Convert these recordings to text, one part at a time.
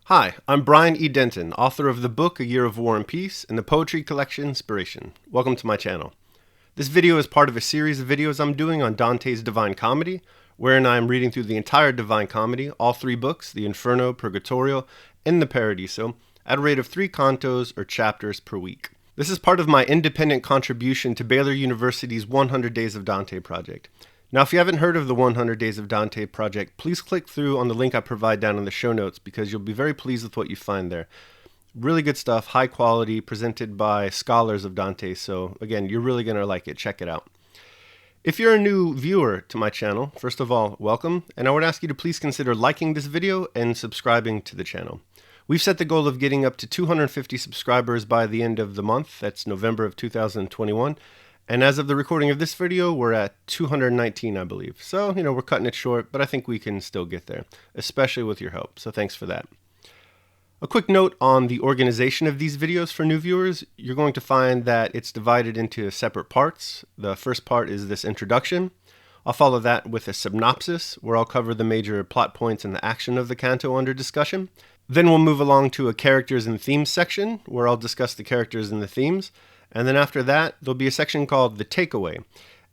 Hi, I'm Brian E. Denton, author of the book A Year of War and Peace and the poetry collection Inspiration. Welcome to my channel. This video is part of a series of videos I'm doing on Dante's Divine Comedy, wherein I am reading through the entire Divine Comedy, all three books, the Inferno, Purgatorio, and the Paradiso, at a rate of 3 cantos or chapters per week. This is part of my independent contribution to Baylor University's 100 Days of Dante Project. Now, if you haven't heard of the 100 Days of Dante Project, please click through on the link I provide down in the show notes because you'll be very pleased with what you find there. Really good stuff, high quality, presented by scholars of Dante, so again, you're really going to like it. Check it out. If you're a new viewer to my channel, first of all, welcome, and I would ask you to please consider liking this video and subscribing to the channel. We've set the goal of getting up to 250 subscribers by the end of the month, that's November of 2021. And as of the recording of this video, we're at 219, I believe. So, we're cutting it short, but I think we can still get there, especially with your help. So thanks for that. A quick note on the organization of these videos for new viewers. You're going to find that it's divided into separate parts. The first part is this introduction. I'll follow that with a synopsis, where I'll cover the major plot points and the action of the canto under discussion. Then we'll move along to a characters and themes section, where I'll discuss the characters and the themes. And then after that, there'll be a section called The Takeaway.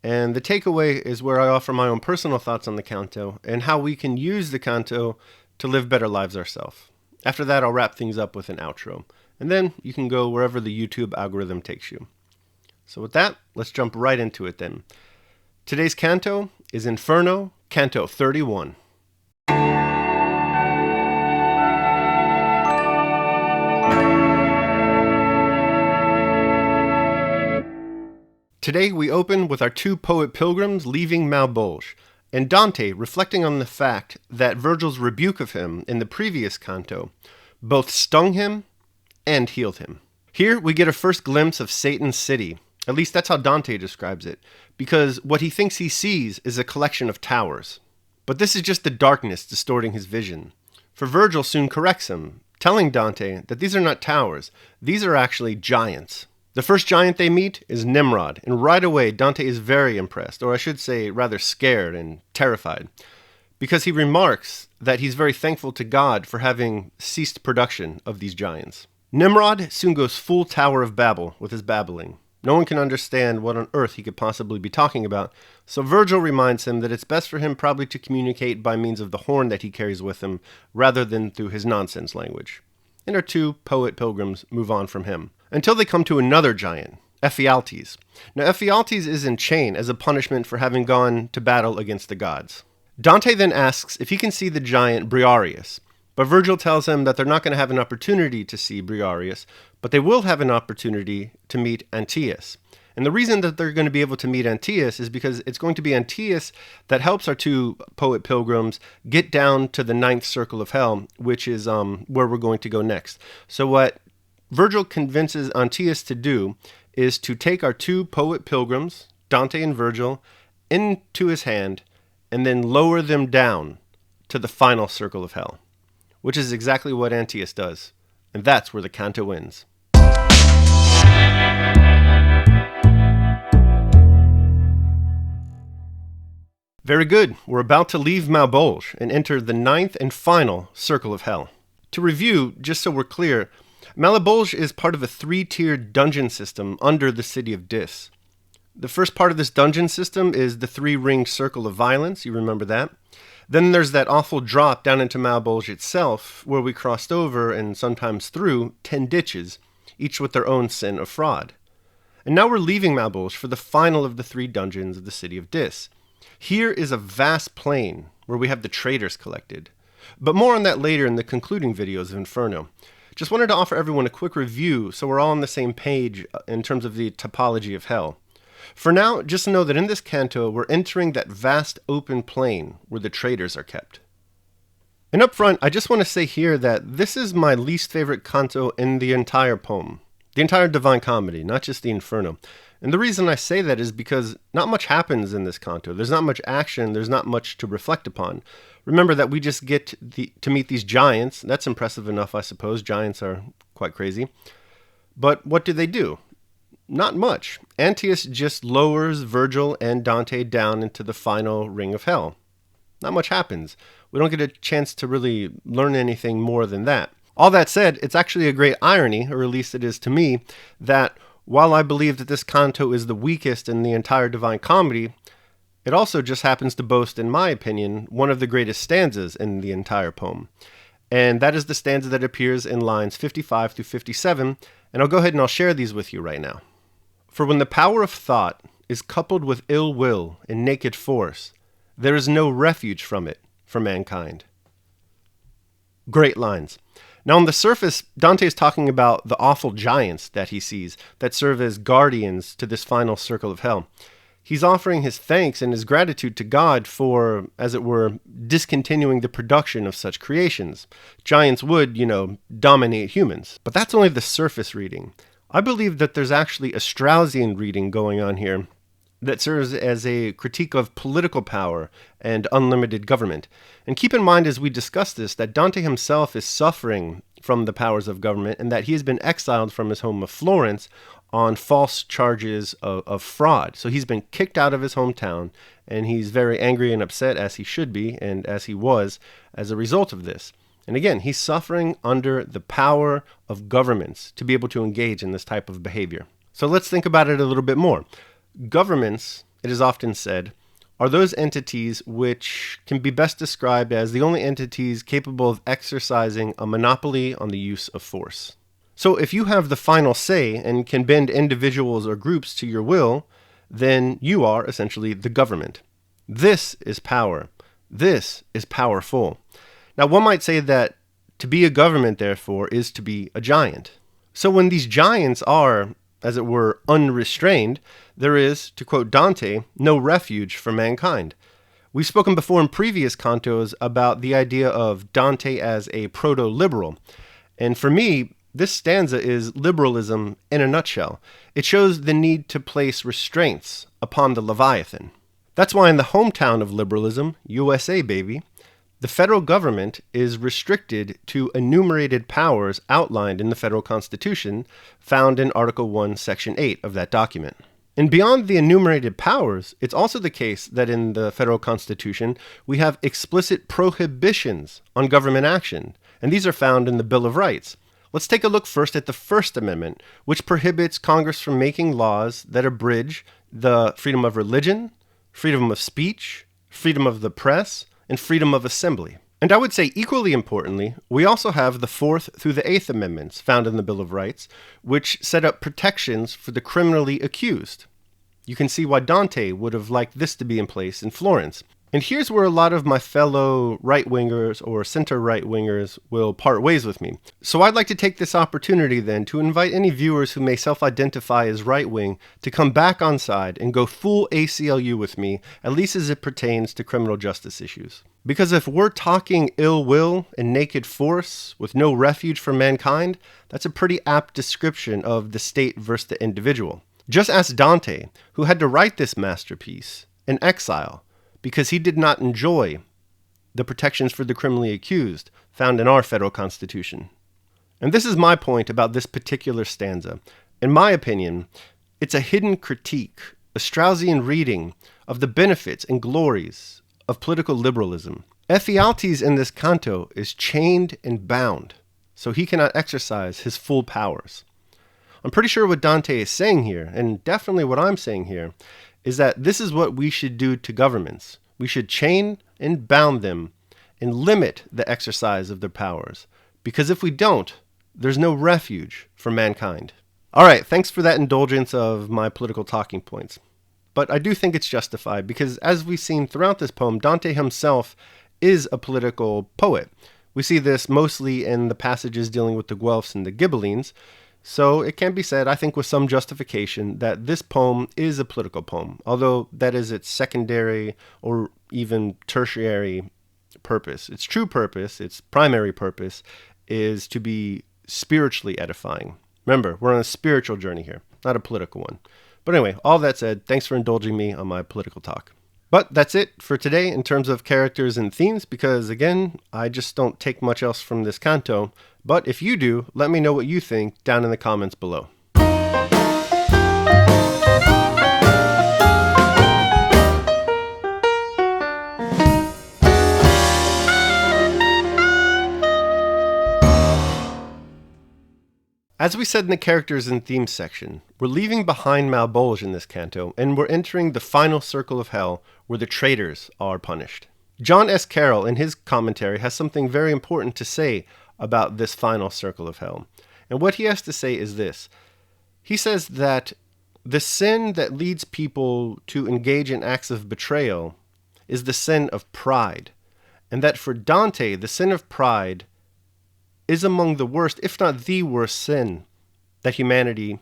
And the takeaway is where I offer my own personal thoughts on the canto and how we can use the canto to live better lives ourselves. After that, I'll wrap things up with an outro. And then you can go wherever the YouTube algorithm takes you. So with that, let's jump right into it then. Today's canto is Inferno, Canto 31. Today we open with our two poet pilgrims leaving Malbolge, and Dante reflecting on the fact that Virgil's rebuke of him in the previous canto both stung him and healed him. Here we get a first glimpse of Satan's city, at least that's how Dante describes it, because what he thinks he sees is a collection of towers. But this is just the darkness distorting his vision, for Virgil soon corrects him, telling Dante that these are not towers, these are actually giants. The first giant they meet is Nimrod, and right away Dante is very impressed, or I should say rather scared and terrified, because he remarks that he's very thankful to God for having ceased production of these giants. Nimrod soon goes full Tower of Babel with his babbling. No one can understand what on earth he could possibly be talking about, so Virgil reminds him that it's best for him probably to communicate by means of the horn that he carries with him, rather than through his nonsense language. And our two poet pilgrims move on from him, until they come to another giant, Ephialtes. Now Ephialtes is in chain as a punishment for having gone to battle against the gods. Dante then asks if he can see the giant Briareus, but Virgil tells him that they're not going to have an opportunity to see Briareus, but they will have an opportunity to meet Antaeus. And the reason that they're going to be able to meet Antaeus is because it's going to be Antaeus that helps our two poet pilgrims get down to the 9th circle of hell, which is where we're going to go next. So what Virgil convinces Antaeus to do is to take our two poet pilgrims, Dante and Virgil, into his hand and then lower them down to the final circle of hell, which is exactly what Antaeus does. And that's where the canto ends. Very good. We're about to leave Malbolge and enter the 9th and final circle of hell. To review, just so we're clear, Malbolge is part of a 3-tiered dungeon system under the city of Dis. The first part of this dungeon system is the 3-ringed circle of violence, you remember that. Then there's that awful drop down into Malbolge itself, where we crossed over, and sometimes through, 10 ditches, each with their own sin of fraud. And now we're leaving Malbolge for the final of the 3 dungeons of the city of Dis. Here is a vast plain where we have the traitors collected. But more on that later in the concluding videos of Inferno. Just wanted to offer everyone a quick review so we're all on the same page in terms of the topology of hell. For now, just know that in this canto, we're entering that vast open plain where the traitors are kept. And up front, I just want to say here that this is my least favorite canto in the entire poem. The entire Divine Comedy, not just the Inferno. And the reason I say that is because not much happens in this canto. There's not much action, there's not much to reflect upon. Remember that we just get to meet these giants. That's impressive enough, I suppose. Giants are quite crazy. But what do? Not much. Antaeus just lowers Virgil and Dante down into the final ring of hell. Not much happens. We don't get a chance to really learn anything more than that. All that said, it's actually a great irony, or at least it is to me, that while I believe that this canto is the weakest in the entire Divine Comedy, it also just happens to boast, in my opinion, one of the greatest stanzas in the entire poem. And that is the stanza that appears in lines 55 through 57, and I'll go ahead and I'll share these with you right now. For when the power of thought is coupled with ill will and naked force, there is no refuge from it for mankind. Great lines. Now, on the surface, Dante is talking about the awful giants that he sees that serve as guardians to this final circle of hell. He's offering his thanks and his gratitude to God for, as it were, discontinuing the production of such creations. Giants would, dominate humans. But that's only the surface reading. I believe that there's actually a Straussian reading going on here that serves as a critique of political power and unlimited government. And keep in mind as we discuss this, that Dante himself is suffering from the powers of government and that he has been exiled from his home of Florence on false charges of fraud. So he's been kicked out of his hometown, and he's very angry and upset, as he should be, and as he was, as a result of this. And again, he's suffering under the power of governments to be able to engage in this type of behavior. So let's think about it a little bit more. Governments, it is often said, are those entities which can be best described as the only entities capable of exercising a monopoly on the use of force. So if you have the final say and can bend individuals or groups to your will, then you are essentially the government. This is power. This is powerful. Now, one might say that to be a government, therefore, is to be a giant. So when these giants are, as it were, unrestrained, there is, to quote Dante, no refuge for mankind. We've spoken before in previous cantos about the idea of Dante as a proto-liberal. And for me, this stanza is liberalism in a nutshell. It shows the need to place restraints upon the Leviathan. That's why in the hometown of liberalism, USA baby, the federal government is restricted to enumerated powers outlined in the federal constitution found in Article 1, Section 8 of that document. And beyond the enumerated powers, it's also the case that in the federal constitution, we have explicit prohibitions on government action, and these are found in the Bill of Rights. Let's take a look first at the First Amendment, which prohibits Congress from making laws that abridge the freedom of religion, freedom of speech, freedom of the press, and freedom of assembly. And I would say equally importantly, we also have the Fourth through the Eighth Amendments found in the Bill of Rights, which set up protections for the criminally accused. You can see why Dante would have liked this to be in place in Florence. And here's where a lot of my fellow right-wingers or center-right-wingers will part ways with me. So I'd like to take this opportunity then to invite any viewers who may self-identify as right-wing to come back on side and go full ACLU with me, at least as it pertains to criminal justice issues. Because if we're talking ill will and naked force with no refuge for mankind, that's a pretty apt description of the state versus the individual. Just ask Dante, who had to write this masterpiece in exile, because he did not enjoy the protections for the criminally accused found in our federal constitution. And this is my point about this particular stanza. In my opinion, it's a hidden critique, a Straussian reading of the benefits and glories of political liberalism. Ephialtes in this canto is chained and bound, so he cannot exercise his full powers. I'm pretty sure what Dante is saying here, and definitely what I'm saying here, is that this is what we should do to governments. We should chain and bound them and limit the exercise of their powers. Because if we don't, there's no refuge for mankind. All right, thanks for that indulgence of my political talking points. But I do think it's justified because as we've seen throughout this poem, Dante himself is a political poet. We see this mostly in the passages dealing with the Guelphs and the Ghibellines. So it can be said, I think with some justification, that this poem is a political poem, although that is its secondary or even tertiary purpose. Its true purpose, its primary purpose, is to be spiritually edifying. Remember, we're on a spiritual journey here, not a political one. But anyway, all that said, thanks for indulging me on my political talk. But that's it for today in terms of characters and themes, because again, I just don't take much else from this canto. But if you do, let me know what you think down in the comments below. As we said in the characters and themes section, we're leaving behind Malbolge in this canto, and we're entering the final circle of hell where the traitors are punished. John S. Carroll, in his commentary, has something very important to say about this final circle of hell. And what he has to say is this. He says that the sin that leads people to engage in acts of betrayal is the sin of pride, and that for Dante, the sin of pride is among the worst, if not the worst sin that humanity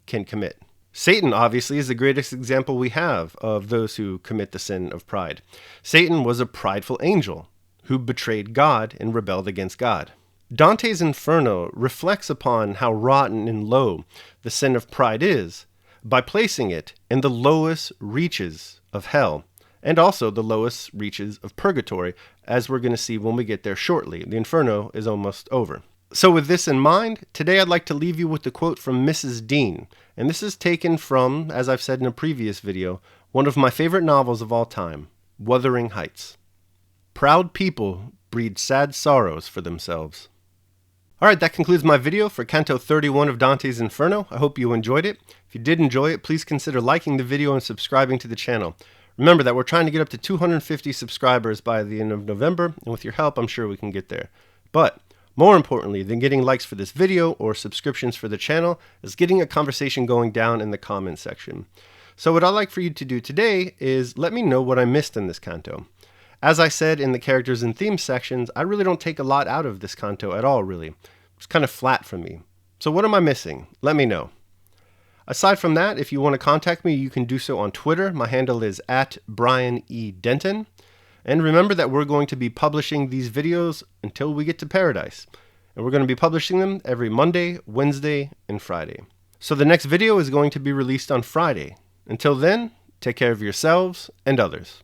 can commit. Satan, obviously, is the greatest example we have of those who commit the sin of pride. Satan was a prideful angel who betrayed God and rebelled against God. Dante's Inferno reflects upon how rotten and low the sin of pride is by placing it in the lowest reaches of hell, and also the lowest reaches of purgatory, as we're going to see when we get there shortly. The Inferno is almost over. So with this in mind, today I'd like to leave you with the quote from Mrs. Dean, and this is taken from, as I've said in a previous video, one of my favorite novels of all time, Wuthering Heights. Proud people breed sad sorrows for themselves. Alright, that concludes my video for Canto 31 of Dante's Inferno. I hope you enjoyed it. If you did enjoy it, please consider liking the video and subscribing to the channel. Remember that we're trying to get up to 250 subscribers by the end of November, and with your help, I'm sure we can get there. But more importantly than getting likes for this video or subscriptions for the channel is getting a conversation going down in the comments section. So what I'd like for you to do today is let me know what I missed in this canto. As I said in the characters and themes sections, I really don't take a lot out of this canto at all, really. It's kind of flat for me. So what am I missing? Let me know. Aside from that, if you want to contact me, you can do so on Twitter. My handle is @BrianEDenton. And remember that we're going to be publishing these videos until we get to paradise. And we're going to be publishing them every Monday, Wednesday, and Friday. So the next video is going to be released on Friday. Until then, take care of yourselves and others.